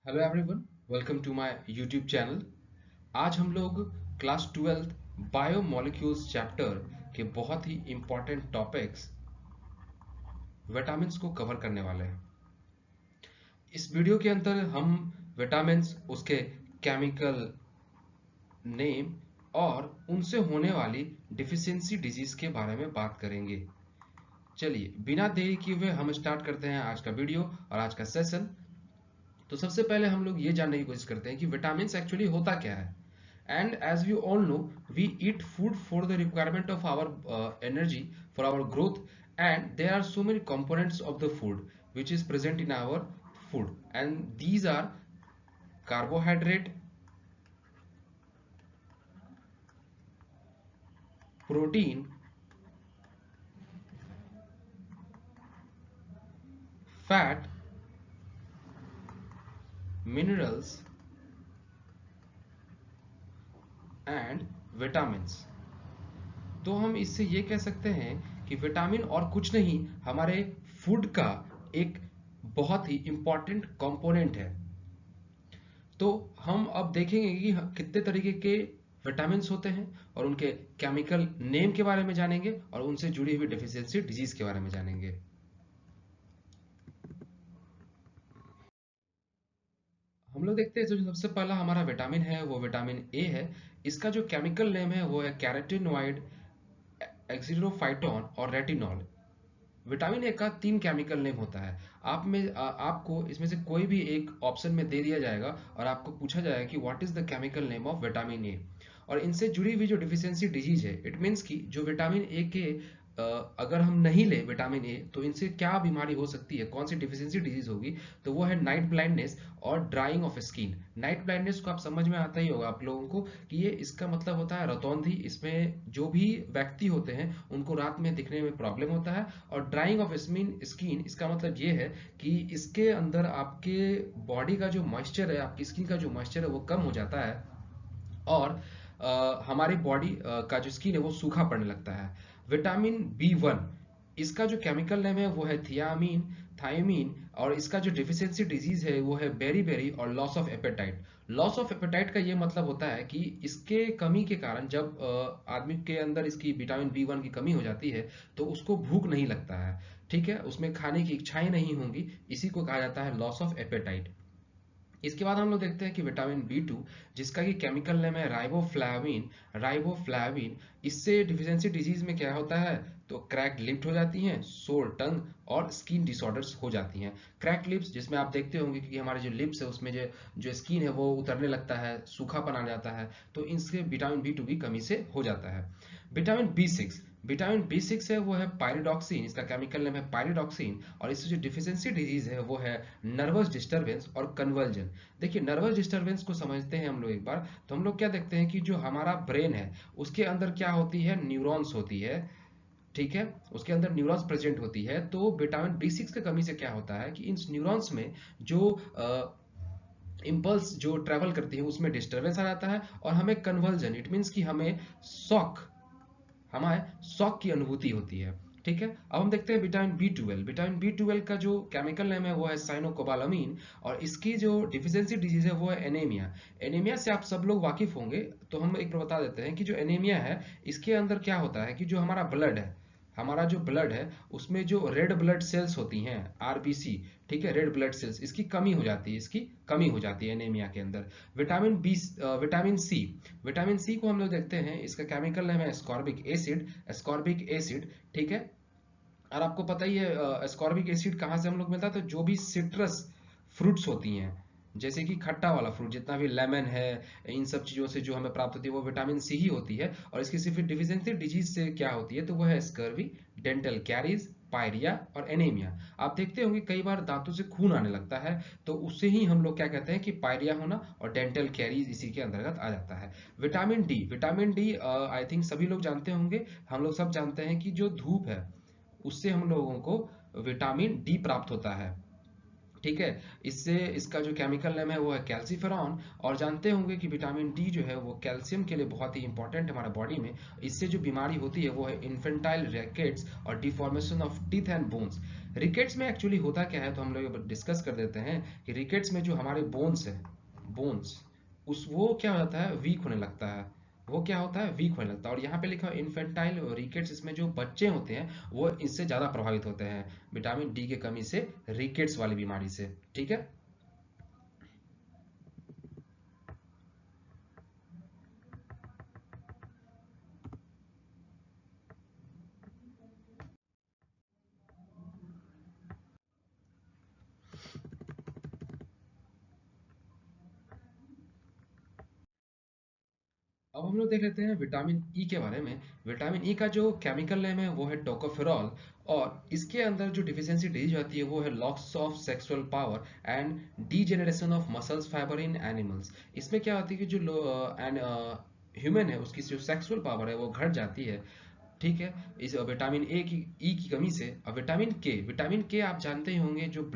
Hello everyone, welcome to my YouTube channel. आज हम लोग क्लास 12th बायोमोलिक्यूल्स चैप्टर के बहुत ही इम्पोर्टेंट टॉपिक्स विटामिन्स को कवर करने वाले हैं। इस वीडियो के अंदर हम विटामिन्स, उसके केमिकल नेम और उनसे होने वाली डिफिशियंसी डिजीज के बारे में बात करेंगे। चलिए बिना देरी किए हुए हम स्टार्ट करते हैं आज का वीडियो और आज का सेशन। तो सबसे पहले हम लोग ये जानने की कोशिश करते हैं कि विटामिन्स एक्चुअली होता क्या है। And as we all know, we eat food for the requirement of our energy, for our growth, and there are so many components of the food which is present in our food, and these are carbohydrate, protein, fat, minerals, and vitamins। तो हम इससे ये कह सकते हैं कि vitamin और कुछ नहीं, हमारे फूड का एक बहुत ही इंपॉर्टेंट कंपोनेंट है। तो हम अब देखेंगे कि कितने तरीके के विटामिन्स होते हैं और उनके केमिकल नेम के बारे में जानेंगे और उनसे जुड़ी हुई डेफिशिएंसी डिजीज के बारे में जानेंगे। हम लोग देखते हैं जो सबसे पहला हमारा विटामिन है वो विटामिन ए है। इसका जो केमिकल नेम है वो है कैरोटीनॉइड, एक्सिडोफाइटोन और रेटिनॉल। विटामिन ए का 3 केमिकल नेम होता है। आपको इसमें से कोई भी एक ऑप्शन में दे दिया जाएगा और आपको पूछा जाएगा कि what is the chemical name of vitamin A, और इनसे जुड़ी हुई जो डिफिशियंसी डिजीज है, इट मीन्स कि जो विटामिन ए के अगर हम नहीं ले विटामिन ए तो इनसे क्या बीमारी हो सकती है, कौन सी डिफिशियंसी डिजीज होगी। तो वो है नाइट ब्लाइंडनेस और drying of skin. Night blindness को आप समझ में आता ही होगा आप लोगों को कि ये इसका मतलब होता है रतौंधी। इसमें जो भी व्यक्ति होते हैं उनको रात में दिखने में प्रॉब्लम होता है। और ड्राइंग ऑफ स्किन, इसका मतलब ये है कि इसके अंदर आपके बॉडी का जो मॉइस्चर है, आपकी स्किन का जो मॉइस्चर है वो कम हो जाता है और हमारी बॉडी का जो स्किन है वो सूखा पड़ने लगता है। विटामिन बी 1, इसका जो केमिकल नेम है वो है थियामीन, थायमीन, और इसका जो डिफिशियंसी डिजीज है वो है बेरी और loss of appetite. Loss of appetite का ये मतलब होता है कि इसके कमी के कारण जब आदमी के अंदर इसकी विटामिन बी 1 की कमी हो जाती है तो उसको भूख नहीं लगता है। ठीक है, उसमें खाने की इच्छाएं नहीं होंगी, इसी को कहा जाता है लॉस ऑफ एपेटाइट। इसके बाद हम लोग देखते हैं कि विटामिन बी 2, जिसका कि केमिकल नेम है राइबोफ्लाविन। राइबोफ्लाविन, इससे डिफिशियंसी डिजीज में क्या होता है, तो क्रैक्ड लिप्स हो जाती हैं, सोर टंग और स्किन डिसऑर्डर्स हो जाती हैं। क्रैक्ड लिप्स, जिसमें आप देखते होंगे कि हमारे जो लिप्स है उसमें जो जो स्किन है वो उतरने लगता है, सूखापन आ जाता है, तो इनसे विटामिन बी 2 की कमी से हो जाता है। विटामिन बी 6, विटामिन बी 6 है वो है पायरिडॉक्सिन। इसका केमिकल नेम है पायरिडॉक्सिन, और इससे जो डिफिशियंसी डिजीज है वो है नर्वस डिस्टर्बेंस और कन्वर्जन। देखिए नर्वस डिस्टर्बेंस को समझते हैं हम लोग एक बार, तो हम लोग क्या देखते हैं कि जो हमारा ब्रेन है उसके अंदर क्या होती है, न्यूरॉन्स होती है। ठीक है, उसके अंदर न्यूरॉन्स प्रेजेंट होती है। तो विटामिन बी 6 की कमी से क्या होता है कि इन न्यूरॉन्स में जो इम्पल्स जो ट्रेवल करती है उसमें डिस्टर्बेंस आ जाता है और हमें कन्वर्जन, इट मीन्स कि हमें शॉक, हमारे शॉक की अनुभूति होती है। ठीक है, अब हम देखते हैं विटामिन बी 12। विटामिन बी 12 का जो केमिकल नेम है वो है साइनोकोबालामीन, और इसकी जो डिफिशियंसी डिजीज है वो है एनीमिया। एनीमिया से आप सब लोग वाकिफ होंगे, तो हम एक बार बता देते हैं कि जो एनीमिया है इसके अंदर क्या होता है कि जो हमारा ब्लड है, हमारा जो ब्लड है उसमें जो रेड ब्लड सेल्स होती हैं, आरबीसी, ठीक है, रेड ब्लड सेल्स, इसकी कमी हो जाती है, इसकी कमी हो जाती है एनीमिया के अंदर। विटामिन सी, विटामिन सी को हम लोग देखते हैं, इसका केमिकल नेम है एस्कॉर्बिक एसिड। एस्कॉर्बिक एसिड, ठीक है। और आपको पता ही है एस्कॉर्बिक एसिड कहाँ से हम लोग मिलता है, तो जो भी सिट्रस फ्रूट्स होती हैं, जैसे कि खट्टा वाला फ्रूट जितना भी लेमन है, इन सब चीज़ों से जो हमें प्राप्त होती है वो विटामिन सी ही होती है। और इसकी सिर्फ डिफिशियंसी डिजीज से क्या होती है, तो वो है स्कर्वी, डेंटल कैरीज, पायरिया और एनीमिया। आप देखते होंगे कई बार दांतों से खून आने लगता है, तो उससे ही हम लोग क्या कहते हैं कि पायरिया होना, और डेंटल कैरीज इसी के अंतर्गत आ जाता है। Vitamin D, vitamin D I think सभी लोग जानते होंगे, हम लोग सब जानते हैं कि जो धूप है उससे हम लोगों को विटामिन डी प्राप्त होता है। ठीक है। इससे इसका जो केमिकल नेम है वो है कैल्सीफेरॉन। और जानते होंगे कि विटामिन डी जो है वो कैल्शियम के लिए बहुत ही इंपॉर्टेंट है हमारे बॉडी में। इससे जो बीमारी होती है वो है इन्फेंटाइल रिकेट्स और deformation of teeth and bones. Rickets में एक्चुअली होता क्या है, तो हम लोग डिस्कस कर देते हैं कि रिकेट्स में जो हमारे बोन्स है, बोन्स, उस वो क्या हो जाता है, वीक होने लगता है। वो क्या होता है, वीक होने लगता है। और यहाँ पे लिखा है इन्फेंटाइल रिकेट्स, इसमें जो बच्चे होते हैं वो इससे ज़्यादा प्रभावित होते हैं विटामिन डी की कमी से, रिकेट्स वाली बीमारी से। ठीक है। अब हम लोग देख लेते हैं विटामिन ई के बारे में। विटामिन ई का जो केमिकल नेम है वो है टोकोफेरॉल। और इसके अंदर जो डिफिशियंसी डिजीज आती है वो है loss of sexual power and degeneration of muscles fibre in animals. इसमें क्या होती है कि जो ह्यूमन है उसकी जो सेक्सुअल पावर है वो घट जाती है। ठीक है। इस विटामिन ए की, ई की कमी से। अब विटामिन के आप जानते ही होंगे, जो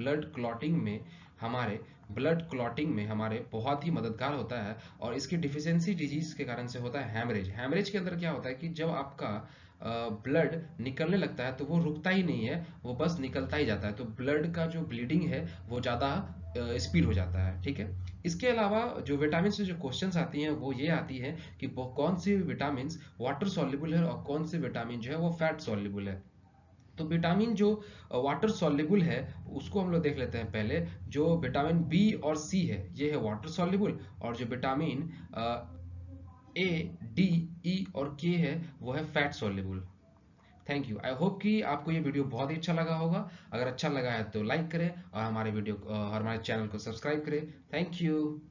हमारे ब्लड क्लॉटिंग में हमारे बहुत ही मददगार होता है। और इसकी डिफिशियंसी डिजीज के कारण से होता है हैमरेज। हैमरेज के अंदर क्या होता है कि जब आपका ब्लड निकलने लगता है तो वो रुकता ही नहीं है, वो बस निकलता ही जाता है। तो ब्लड का जो ब्लीडिंग है वो ज़्यादा स्पीड हो जाता है। ठीक है। इसके अलावा जो विटामिन से जो क्वेश्चंस आती हैं वो ये आती है कि वो कौन सी विटामिन वाटर सॉल्युबल है और कौन से विटामिन जो है वो फैट सॉल्युबल है। तो विटामिन जो वाटर सॉल्युबल है उसको हम लोग देख लेते हैं पहले। जो विटामिन बी और सी है ये है वाटर सॉल्युबल, और जो विटामिन ए, डी, ई और के है वो है fat soluble. Thank you. I hope कि आपको ये वीडियो बहुत ही अच्छा लगा होगा। अगर अच्छा लगा है तो लाइक करें और हमारे चैनल को सब्सक्राइब करें। Thank you.